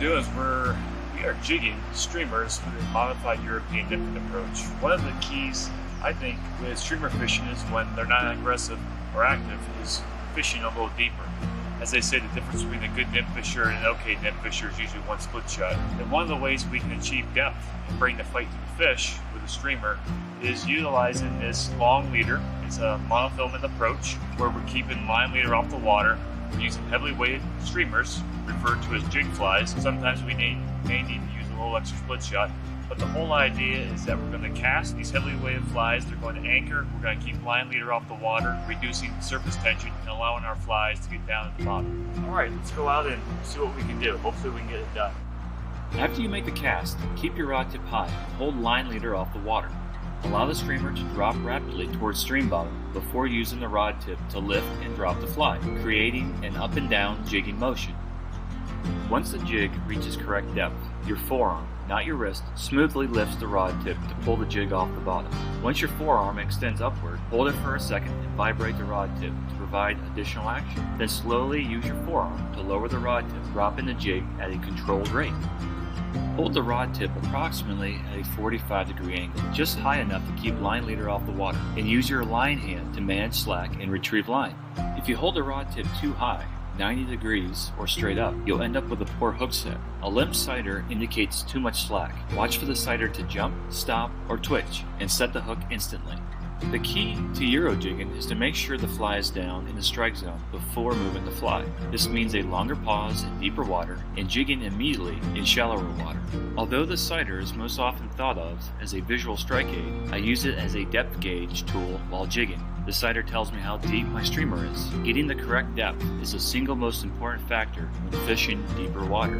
doing is we are jigging streamers with a modified European dipping approach. One of the keys, I think, with streamer fishing is when they're not aggressive or active is fishing a little deeper. As they say, the difference between a good nymph fisher and an okay nymph fisher is usually one split shot. And one of the ways we can achieve depth and bring the fight to the fish with a streamer is utilizing this long leader. It's a monofilament approach where we're keeping line leader off the water. We're using heavily weighted streamers, referred to as jig flies. Sometimes we may need to use a little extra split shot. But the whole idea is that we're going to cast these heavily weighted flies. They're going to anchor. We're going to keep line leader off the water, reducing surface tension and allowing our flies to get down at the bottom. All right, let's go out and see what we can do. Hopefully we can get it done. After you make the cast, keep your rod tip high and hold line leader off the water. Allow the streamer to drop rapidly towards stream bottom before using the rod tip to lift and drop the fly, creating an up and down jigging motion. Once the jig reaches correct depth, your forearm, not your wrist, smoothly lifts the rod tip to pull the jig off the bottom. Once your forearm extends upward, hold it for a second and vibrate the rod tip to provide additional action. Then slowly use your forearm to lower the rod tip, dropping the jig at a controlled rate. Hold the rod tip approximately at a 45-degree angle, just high enough to keep line leader off the water, and use your line hand to manage slack and retrieve line. If you hold the rod tip too high, 90 degrees or straight up, you'll end up with a poor hook set. A limp sighter indicates too much slack. Watch for the sighter to jump, stop, or twitch, and set the hook instantly. The key to Euro jigging is to make sure the fly is down in the strike zone before moving the fly. This means a longer pause in deeper water and jigging immediately in shallower water. Although the sighter is most often thought of as a visual strike aid, I use it as a depth gauge tool while jigging. The sighter tells me how deep my streamer is. Getting the correct depth is the single most important factor when fishing deeper water.